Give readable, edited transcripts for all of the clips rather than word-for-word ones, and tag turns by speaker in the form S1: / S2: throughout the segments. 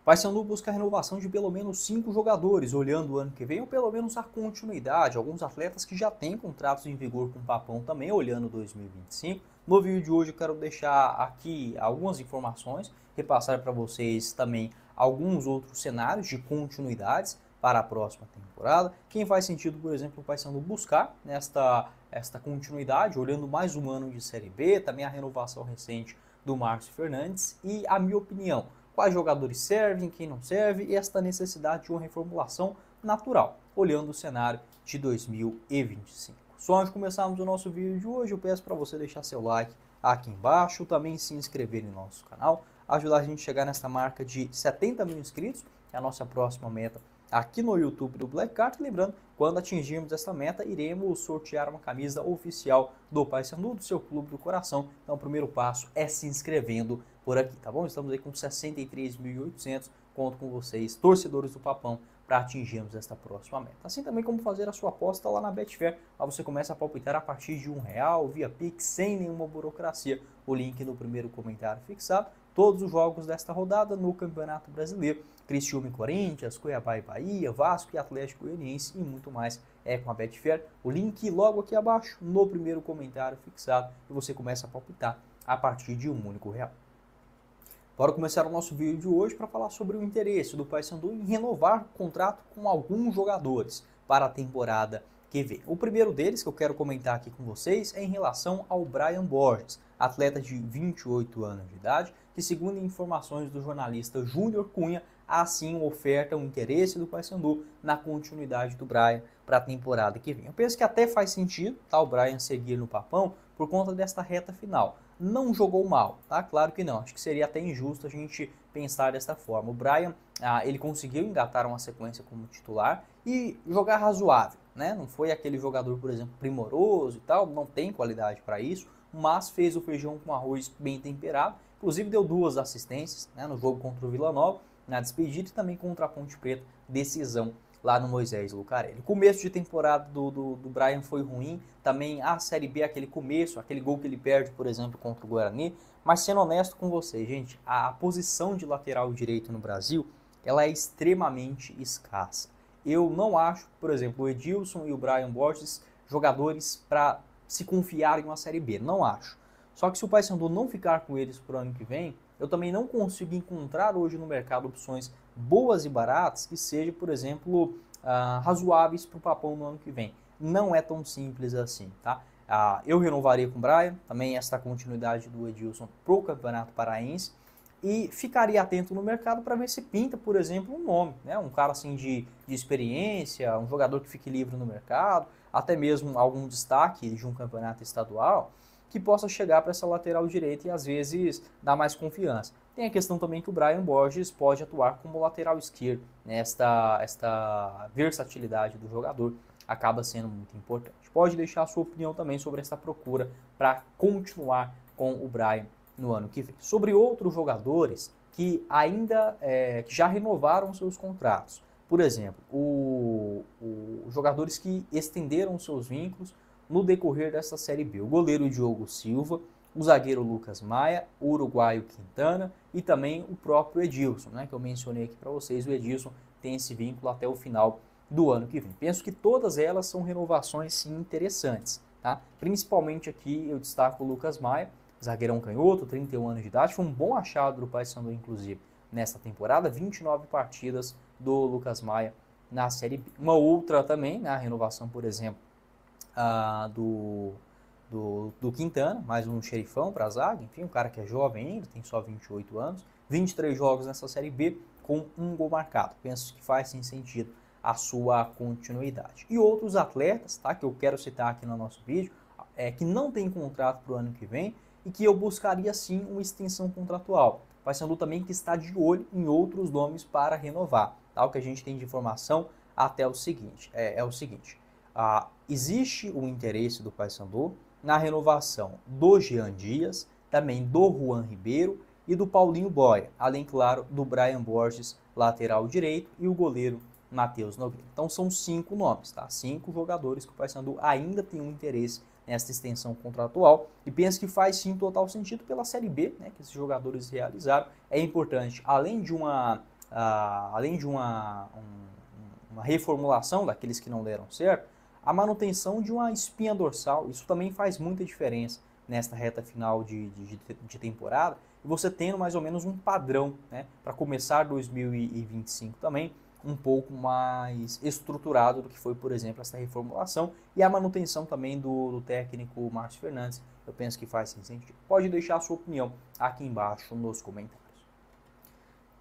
S1: Paysandu busca a renovação de pelo menos 5 jogadores, olhando o ano que vem, ou pelo menos a continuidade. Alguns atletas que já têm contratos em vigor com o Papão também, olhando 2025. No vídeo de hoje eu quero deixar aqui algumas informações, repassar para vocês também alguns outros cenários de continuidades para a próxima temporada. Quem faz sentido, por exemplo, o Paysandu buscar esta continuidade, olhando mais um ano de Série B, também a renovação recente do Márcio Fernandes e a minha opinião. Quais jogadores servem, quem não serve e esta necessidade de uma reformulação natural, olhando o cenário de 2025. Só antes de começarmos o nosso vídeo de hoje, eu peço para você deixar seu like aqui embaixo, também se inscrever no nosso canal, ajudar a gente a chegar nessa marca de 70 mil inscritos, é a nossa próxima meta aqui no YouTube do Black Card. Lembrando, quando atingirmos essa meta, iremos sortear uma camisa oficial do Paysandu, do seu clube do coração. Então o primeiro passo é se inscrevendo por aqui, tá bom? Estamos aí com 63.800, conto com vocês, torcedores do Papão, para atingirmos esta próxima meta. Assim também como fazer a sua aposta lá na Betfair, lá você começa a palpitar a partir de R$1 via Pix, sem nenhuma burocracia. O link no primeiro comentário fixado. Todos os jogos desta rodada no Campeonato Brasileiro, Criciúma e Corinthians, Cuiabá e Bahia, Vasco e Atlético Goianiense e muito mais é com a Betfair. O link logo aqui abaixo no primeiro comentário fixado e você começa a palpitar a partir de R$1 único. Bora começar o nosso vídeo de hoje para falar sobre o interesse do Paysandu em renovar o contrato com alguns jogadores para a temporada que vem. O primeiro deles que eu quero comentar aqui com vocês é em relação ao Brian Borges, atleta de 28 anos de idade, que segundo informações do jornalista Júnior Cunha, há sim oferta, um interesse do Paysandu na continuidade do Brian para a temporada que vem. Eu penso que até faz sentido, tá, o Brian seguir no Papão por conta desta reta final. Não jogou mal, tá? Claro que não. Acho que seria até injusto a gente pensar desta forma. O Brian, ele conseguiu engatar uma sequência como titular e jogar razoável, né? Não foi aquele jogador, por exemplo, primoroso e tal, não tem qualidade para isso, mas fez o feijão com arroz bem temperado. Inclusive deu 2 assistências, né, no jogo contra o Vila Nova, na despedida, e também contra a Ponte Preta, decisão lá no Moisés Lucarelli. O começo de temporada do Brian foi ruim, também a Série B, aquele começo, aquele gol que ele perde, por exemplo, contra o Guarani. Mas sendo honesto com vocês, gente, a posição de lateral direito no Brasil, ela é extremamente escassa. Eu não acho, por exemplo, o Edilson e o Brian Borges jogadores para se confiar em uma Série B, não acho. Só que se o Paysandu não ficar com eles para o ano que vem, eu também não consigo encontrar hoje no mercado opções boas e baratas que sejam, por exemplo, razoáveis para o Papão no ano que vem. Não é tão simples assim, tá? Eu renovaria com o Brian, também esta continuidade do Edilson para o Campeonato Paraense, e ficaria atento no mercado para ver se pinta, por exemplo, um nome, né? Um cara assim de experiência, um jogador que fique livre no mercado, até mesmo algum destaque de um campeonato estadual, que possa chegar para essa lateral direita e às vezes dar mais confiança. Tem a questão também que o Brian Borges pode atuar como lateral esquerdo, né? Esta versatilidade do jogador acaba sendo muito importante. Pode deixar a sua opinião também sobre essa procura para continuar com o Brian no ano que vem. Sobre outros jogadores que ainda que já renovaram seus contratos. Por exemplo, os jogadores que estenderam seus vínculos no decorrer dessa Série B. O goleiro Diogo Silva, o zagueiro Lucas Maia, o uruguaio Quintana e também o próprio Edilson, né, que eu mencionei aqui para vocês. O Edilson tem esse vínculo até o final do ano que vem. Penso que todas elas são renovações sim interessantes, tá? Principalmente aqui eu destaco o Lucas Maia, zagueirão canhoto, 31 anos de idade, foi um bom achado do Paysandu inclusive nessa temporada, 29 partidas do Lucas Maia na Série B. Uma outra também, né, a renovação, por exemplo, do Quintana, mais um xerifão para a zaga, enfim, um cara que é jovem ainda, tem só 28 anos, 23 jogos nessa Série B com um gol marcado. Penso que faz sim sentido a sua continuidade. E outros atletas, tá, que eu quero citar aqui no nosso vídeo, que não tem contrato para o ano que vem e que eu buscaria sim uma extensão contratual. O Paysandu também que está de olho em outros nomes para renovar. Tá? O que a gente tem de informação até o seguinte, o seguinte. Existe o interesse do Paysandu na renovação do Jean Dias, também do Juan Ribeiro e do Paulinho Boia, além, claro, do Brian Borges, lateral direito, e o goleiro Matheus Nogueira. Então são 5 nomes, tá? 5 jogadores que o Paysandu ainda tem um interesse nesta extensão contratual e penso que faz sim total sentido pela Série B, né, que esses jogadores realizaram. É importante, além de uma além de uma reformulação daqueles que não deram certo, a manutenção de uma espinha dorsal. Isso também faz muita diferença nesta reta final de temporada, e você tendo mais ou menos um padrão, né, para começar 2025 também um pouco mais estruturado do que foi, por exemplo, essa reformulação, e a manutenção também do técnico Márcio Fernandes. Eu penso que faz sentido. Pode deixar a sua opinião aqui embaixo nos comentários.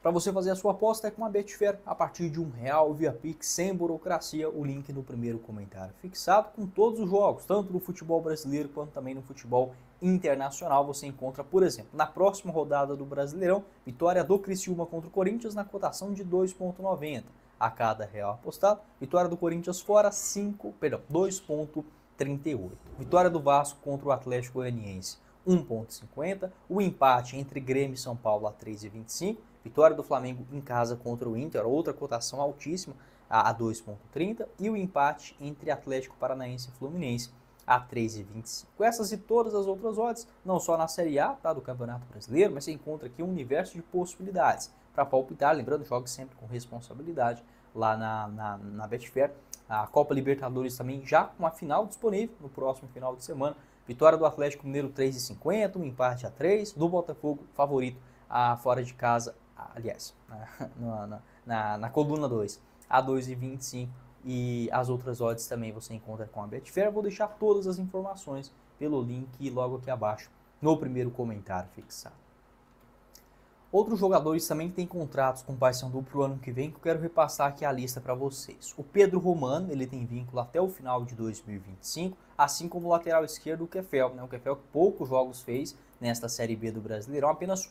S1: Para você fazer a sua aposta é com a Betfair a partir de R$1 via Pix, sem burocracia, o link no primeiro comentário fixado, com todos os jogos, tanto no futebol brasileiro quanto também no futebol internacional. Você encontra, por exemplo, na próxima rodada do Brasileirão, vitória do Criciúma contra o Corinthians na cotação de 2,90 a cada real apostado, vitória do Corinthians fora 2,38, vitória do Vasco contra o Atlético Goianiense 1,50, o empate entre Grêmio e São Paulo a 3,25, vitória do Flamengo em casa contra o Inter, outra cotação altíssima, a 2,30, e o empate entre Atlético Paranaense e Fluminense a 3,25. Com essas e todas as outras odds, não só na Série A, tá, do Campeonato Brasileiro, mas você encontra aqui um universo de possibilidades para palpitar. Lembrando, jogue sempre com responsabilidade lá na Betfair. A Copa Libertadores também já com a final disponível no próximo final de semana. Vitória do Atlético Mineiro 3,50, um empate a 3, do Botafogo favorito fora de casa, aliás, na coluna 2, a 2,25, e as outras odds também você encontra com a Betfair. Eu vou deixar todas as informações pelo link logo aqui abaixo no primeiro comentário fixado. Outros jogadores também têm contratos com o Paysandu para o ano que vem, que eu quero repassar aqui a lista para vocês. O Pedro Romano, ele tem vínculo até o final de 2025, assim como o lateral esquerdo, o Kefel, né? O Kefel que poucos jogos fez nesta Série B do Brasileirão, apenas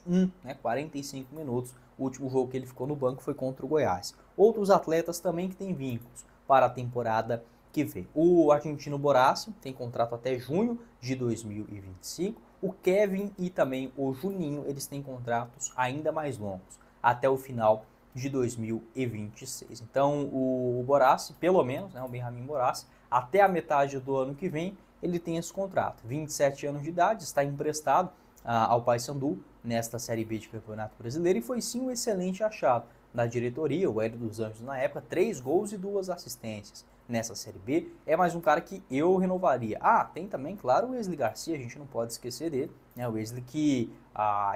S1: 45 minutos. O último jogo que ele ficou no banco foi contra o Goiás. Outros atletas também que têm vínculos para a temporada que vem. O argentino Borazzi tem contrato até junho de 2025. O Kevin e também o Juninho, eles têm contratos ainda mais longos, até o final de 2026. Então, o Borazzi, pelo menos, né, o Benjamin Borazzi, até a metade do ano que vem, ele tem esse contrato. 27 anos de idade, está emprestado ao Paysandu nesta Série B de Campeonato Brasileiro, e foi sim um excelente achado da diretoria, o Hélio dos Anjos na época, 3 gols e 2 assistências nessa Série B. É mais um cara que eu renovaria. Tem também, claro, o Wesley Garcia, a gente não pode esquecer dele, né? O Wesley que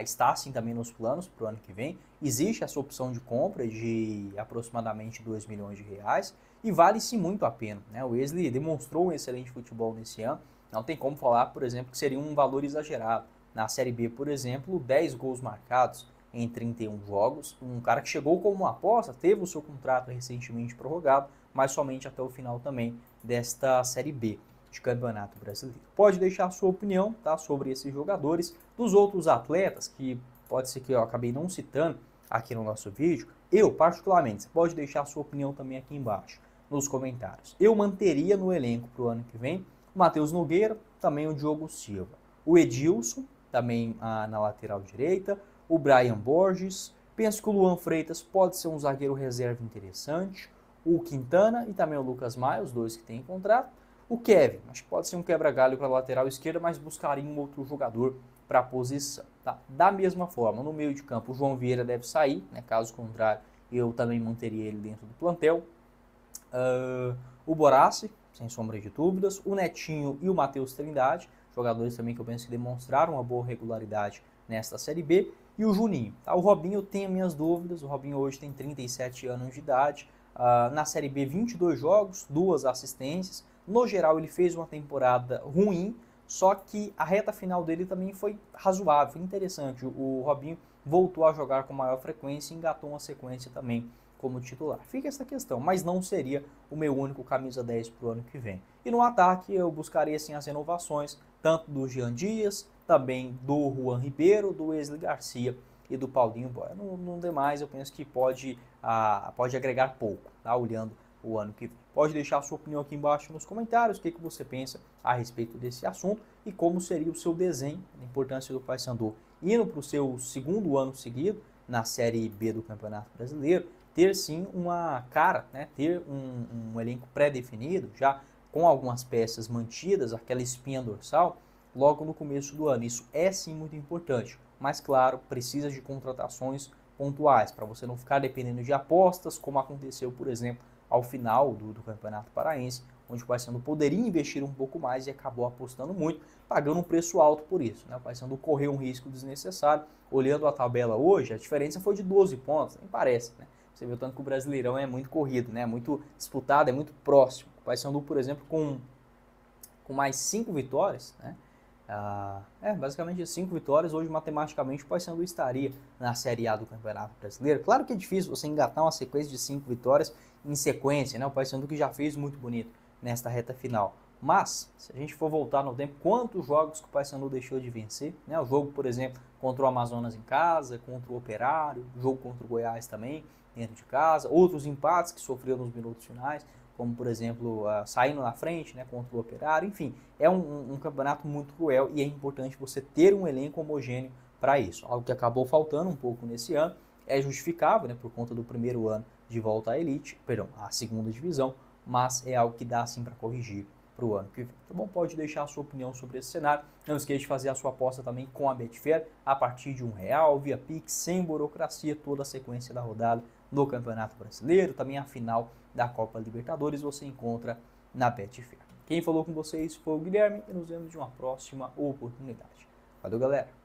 S1: está assim também nos planos para o ano que vem. Existe essa opção de compra de aproximadamente 2 milhões de reais e vale sim muito a pena, né? O Wesley demonstrou um excelente futebol nesse ano, não tem como falar, por exemplo, que seria um valor exagerado. Na Série B, por exemplo, 10 gols marcados em 31 jogos, um cara que chegou como uma aposta, teve o seu contrato recentemente prorrogado, mas somente até o final também desta Série B de Campeonato Brasileiro. Pode deixar a sua opinião, tá, sobre esses jogadores. Dos outros atletas, que pode ser que eu acabei não citando aqui no nosso vídeo, eu particularmente, você pode deixar a sua opinião também aqui embaixo, nos comentários. Eu manteria no elenco para o ano que vem o Matheus Nogueira, também o Diogo Silva, o Edilson, também na lateral direita, o Brian Borges. Penso que o Luan Freitas pode ser um zagueiro reserva interessante, o Quintana e também o Lucas Maia, os dois que têm contrato. O Kevin, acho que pode ser um quebra-galho para a lateral esquerda, mas buscaria um outro jogador para a posição. Tá? Da mesma forma, no meio de campo, o João Vieira deve sair, né? Caso contrário, eu também manteria ele dentro do plantel. O Borazzi, sem sombra de dúvidas, o Netinho e o Matheus Trindade, jogadores também que eu penso que demonstraram uma boa regularidade nesta Série B, e o Juninho. Tá? O Robinho, eu tenho minhas dúvidas, o Robinho hoje tem 37 anos de idade, na Série B 22 jogos, 2 assistências, no geral ele fez uma temporada ruim, só que a reta final dele também foi razoável, foi interessante. O Robinho voltou a jogar com maior frequência e engatou uma sequência também como titular. Fica essa questão, mas não seria o meu único camisa 10 para o ano que vem. E no ataque eu buscaria sim as renovações, tanto do Jean Dias, também do Juan Ribeiro, do Wesley Garcia e do Paulinho Boia. No demais, eu penso que pode agregar pouco, tá? Olhando o ano que vem. Pode deixar a sua opinião aqui embaixo nos comentários, o que você pensa a respeito desse assunto e como seria o seu desenho, a importância do Paysandu indo para o seu segundo ano seguido na Série B do Campeonato Brasileiro, ter sim uma cara, né? Ter um elenco pré-definido, já com algumas peças mantidas, aquela espinha dorsal, logo no começo do ano. Isso é sim muito importante, mas claro, precisa de contratações pontuais, para você não ficar dependendo de apostas, como aconteceu, por exemplo, ao final do Campeonato Paraense, onde o Paysandu poderia investir um pouco mais e acabou apostando muito, pagando um preço alto por isso, né? O Paysandu correu um risco desnecessário. Olhando a tabela hoje, a diferença foi de 12 pontos, nem parece, né? Você vê o tanto que o Brasileirão é muito corrido, né? Muito disputado, é muito próximo. O Paysandu, por exemplo, com mais 5 vitórias, né? Basicamente 5 vitórias, hoje matematicamente o Paysandu estaria na Série A do Campeonato Brasileiro. Claro que é difícil você engatar uma sequência de 5 vitórias em sequência, né? O Paysandu que já fez muito bonito nesta reta final. Mas, se a gente for voltar no tempo, quantos jogos que o Paysandu deixou de vencer, né? O jogo, por exemplo, contra o Amazonas em casa, contra o Operário, o jogo contra o Goiás também, dentro de casa, outros empates que sofreu nos minutos finais, como por exemplo, saindo na frente, né, contra o Operário, enfim, é um campeonato muito cruel e é importante você ter um elenco homogêneo para isso. Algo que acabou faltando um pouco nesse ano, é justificável, né, por conta do primeiro ano de volta à elite, à segunda divisão, mas é algo que dá sim para corrigir para o ano que vem. Tá bom? Pode deixar a sua opinião sobre esse cenário. Não esqueça de fazer a sua aposta também com a Betfair a partir de R$1 via Pix, sem burocracia, toda a sequência da rodada no Campeonato Brasileiro, também a final da Copa Libertadores você encontra na Betfair. Quem falou com vocês foi o Guilherme e nos vemos de uma próxima oportunidade. Valeu, galera!